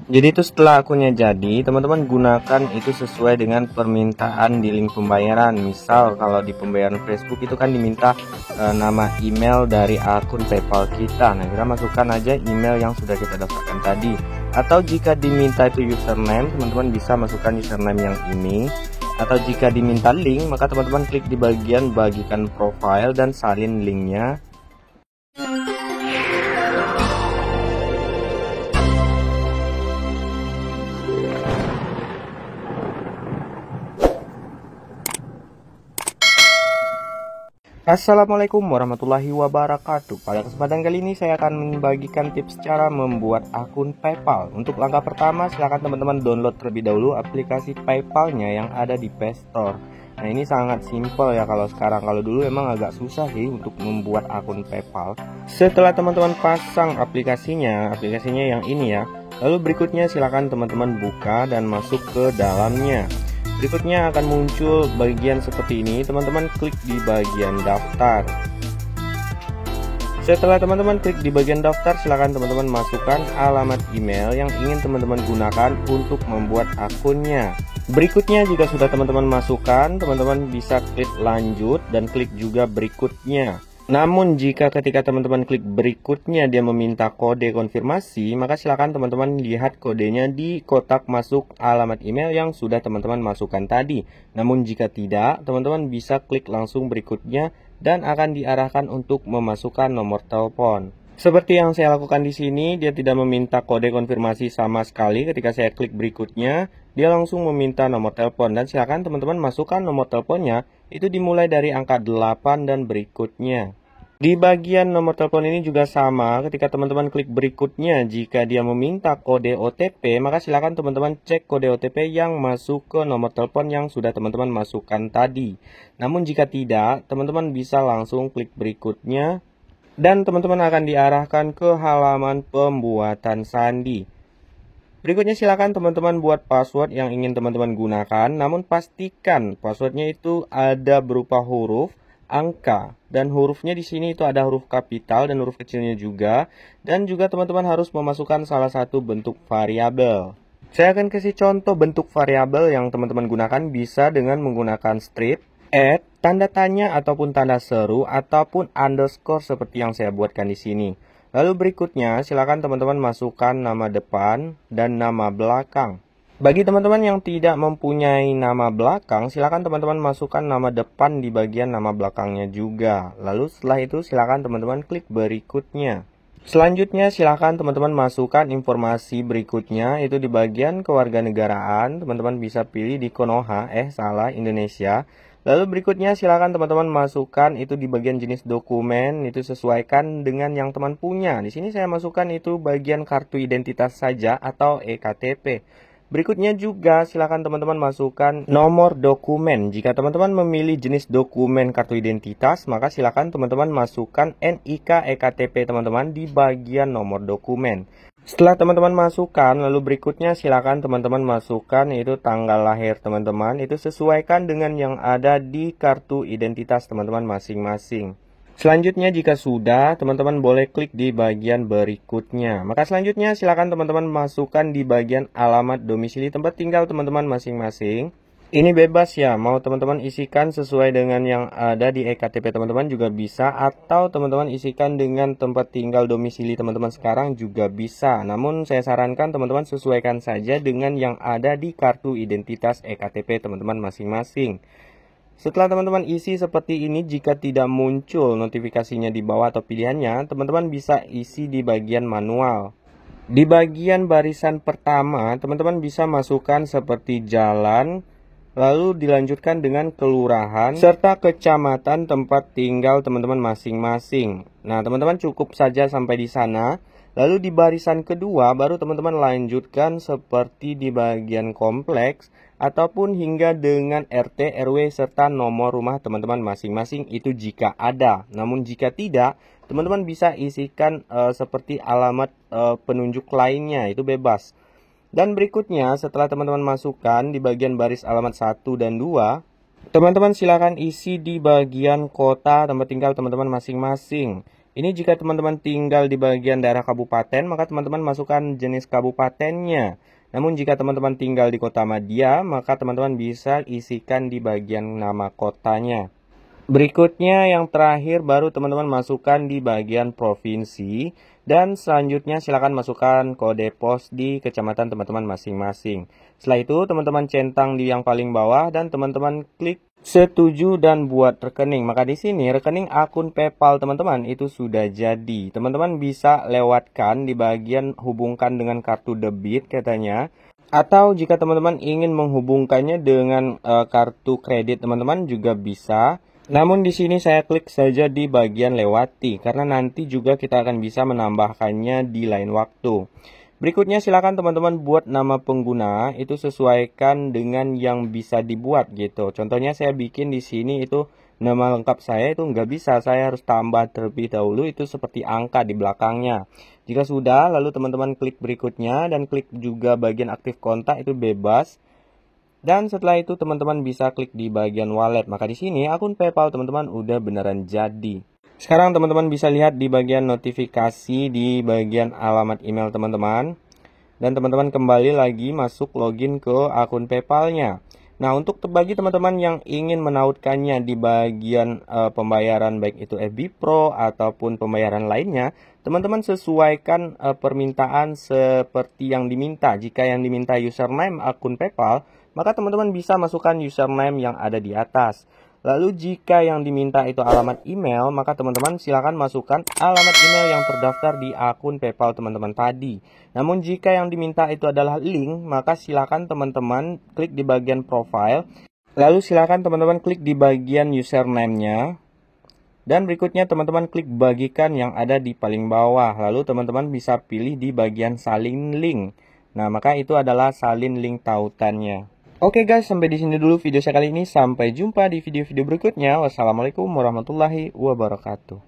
Jadi itu setelah akunnya jadi, teman-teman gunakan itu sesuai dengan permintaan di link pembayaran. Misal kalau di pembayaran Facebook itu kan diminta nama email dari akun PayPal kita. Nah, kita masukkan aja email yang sudah kita daftarkan tadi. Atau jika diminta itu username, teman-teman bisa masukkan username yang ini. Atau jika diminta link, maka teman-teman klik di bagian bagikan profile dan salin linknya. Assalamualaikum warahmatullahi wabarakatuh. Pada kesempatan kali ini saya akan membagikan tips cara membuat akun PayPal. Untuk langkah pertama, silakan teman-teman download terlebih dahulu aplikasi PayPal-nya yang ada di Play Store. Nah, ini sangat simpel ya kalau sekarang. Kalau dulu emang agak susah sih untuk membuat akun PayPal. Setelah teman-teman pasang aplikasinya yang ini ya. Lalu berikutnya silakan teman-teman buka dan masuk ke dalamnya. Berikutnya akan muncul bagian seperti ini, teman-teman klik di bagian daftar. Setelah teman-teman klik di bagian daftar, silakan teman-teman masukkan alamat email yang ingin teman-teman gunakan untuk membuat akunnya. Berikutnya jika sudah teman-teman masukkan, teman-teman bisa klik lanjut dan klik juga berikutnya. Namun jika ketika teman-teman klik berikutnya dia meminta kode konfirmasi, maka silakan teman-teman lihat kodenya di kotak masuk alamat email yang sudah teman-teman masukkan tadi. Namun jika tidak, teman-teman bisa klik langsung berikutnya dan akan diarahkan untuk memasukkan nomor telepon. Seperti yang saya lakukan di sini, dia tidak meminta kode konfirmasi sama sekali. Ketika saya klik berikutnya, dia langsung meminta nomor telepon dan silakan teman-teman masukkan nomor teleponnya. Itu dimulai dari angka 8 dan berikutnya. Di bagian nomor telepon ini juga sama, ketika teman-teman klik berikutnya, jika dia meminta kode OTP, maka silakan teman-teman cek kode OTP yang masuk ke nomor telepon yang sudah teman-teman masukkan tadi. Namun jika tidak, teman-teman bisa langsung klik berikutnya dan teman-teman akan diarahkan ke halaman pembuatan sandi. Berikutnya silakan teman-teman buat password yang ingin teman-teman gunakan, namun pastikan passwordnya itu ada berupa huruf, angka, dan hurufnya di sini itu ada huruf kapital dan huruf kecilnya juga, dan juga teman-teman harus memasukkan salah satu bentuk variabel. Saya akan kasih contoh bentuk variabel yang teman-teman gunakan bisa dengan menggunakan strip, tanda tanya ataupun tanda seru ataupun underscore seperti yang saya buatkan di sini. Lalu berikutnya, silakan teman-teman masukkan nama depan dan nama belakang. Bagi teman-teman yang tidak mempunyai nama belakang, silakan teman-teman masukkan nama depan di bagian nama belakangnya juga. Lalu setelah itu, silakan teman-teman klik berikutnya. Selanjutnya, silakan teman-teman masukkan informasi berikutnya, itu di bagian kewarganegaraan. Teman-teman bisa pilih di Konoha, Indonesia. Lalu berikutnya silakan teman-teman masukkan itu di bagian jenis dokumen, itu sesuaikan dengan yang teman punya. Di sini saya masukkan itu bagian kartu identitas saja atau EKTP. Berikutnya juga silakan teman-teman masukkan nomor dokumen. Jika teman-teman memilih jenis dokumen kartu identitas, maka silakan teman-teman masukkan NIK EKTP teman-teman di bagian nomor dokumen. Setelah teman-teman masukkan, lalu berikutnya silakan teman-teman masukkan itu tanggal lahir teman-teman, itu sesuaikan dengan yang ada di kartu identitas teman-teman masing-masing. Selanjutnya jika sudah, teman-teman boleh klik di bagian berikutnya. Maka selanjutnya silakan teman-teman masukkan di bagian alamat domisili tempat tinggal teman-teman masing-masing. Ini bebas ya, mau teman-teman isikan sesuai dengan yang ada di EKTP teman-teman juga bisa, atau teman-teman isikan dengan tempat tinggal domisili teman-teman sekarang juga bisa. Namun saya sarankan teman-teman sesuaikan saja dengan yang ada di kartu identitas EKTP teman-teman masing-masing. Setelah teman-teman isi seperti ini, jika tidak muncul notifikasinya di bawah atau pilihannya, teman-teman bisa isi di bagian manual. Di bagian barisan pertama, teman-teman bisa masukkan seperti jalan, lalu dilanjutkan dengan kelurahan serta kecamatan tempat tinggal teman-teman masing-masing. Nah, teman-teman cukup saja sampai di sana. Lalu di barisan kedua baru teman-teman lanjutkan seperti di bagian kompleks ataupun hingga dengan RT, RW serta nomor rumah teman-teman masing-masing itu jika ada. Namun jika tidak, teman-teman bisa isikan seperti alamat penunjuk lainnya, itu bebas. Dan berikutnya setelah teman-teman masukkan di bagian baris alamat 1 dan 2, teman-teman silakan isi di bagian kota tempat tinggal teman-teman masing-masing. Ini jika teman-teman tinggal di bagian daerah kabupaten, maka teman-teman masukkan jenis kabupatennya. Namun jika teman-teman tinggal di kota madya, maka teman-teman bisa isikan di bagian nama kotanya. Berikutnya yang terakhir baru teman-teman masukkan di bagian provinsi. Dan selanjutnya silakan masukkan kode pos di kecamatan teman-teman masing-masing. Setelah itu teman-teman centang di yang paling bawah dan teman-teman klik setuju dan buat rekening. Maka di sini rekening akun PayPal teman-teman itu sudah jadi. Teman-teman bisa lewatkan di bagian hubungkan dengan kartu debit katanya. Atau jika teman-teman ingin menghubungkannya dengan kartu kredit teman-teman juga bisa. Namun di sini saya klik saja di bagian lewati karena nanti juga kita akan bisa menambahkannya di lain waktu. Berikutnya silakan teman-teman buat nama pengguna itu sesuaikan dengan yang bisa dibuat gitu. Contohnya saya bikin di sini itu nama lengkap saya itu nggak bisa, saya harus tambah terlebih dahulu itu seperti angka di belakangnya. Jika sudah, lalu teman-teman klik berikutnya dan klik juga bagian aktif kontak itu bebas. Dan setelah itu teman-teman bisa klik di bagian wallet. Maka di sini akun PayPal teman-teman udah beneran jadi. Sekarang teman-teman bisa lihat di bagian notifikasi di bagian alamat email teman-teman. Dan teman-teman kembali lagi masuk login ke akun PayPal-nya. Nah, untuk bagi teman-teman yang ingin menautkannya di bagian pembayaran baik itu FB Pro ataupun pembayaran lainnya, teman-teman sesuaikan permintaan seperti yang diminta. Jika yang diminta username akun PayPal, maka teman-teman bisa masukkan username yang ada di atas. Lalu jika yang diminta itu alamat email, maka teman-teman silakan masukkan alamat email yang terdaftar di akun PayPal teman-teman tadi. Namun jika yang diminta itu adalah link, maka silakan teman-teman klik di bagian profile. Lalu silakan teman-teman klik di bagian username-nya. Dan berikutnya teman-teman klik bagikan yang ada di paling bawah. Lalu teman-teman bisa pilih di bagian salin link. Nah, maka itu adalah salin link tautannya. Oke guys, sampai di sini dulu video saya kali ini. Sampai jumpa di video-video berikutnya. Wassalamualaikum warahmatullahi wabarakatuh.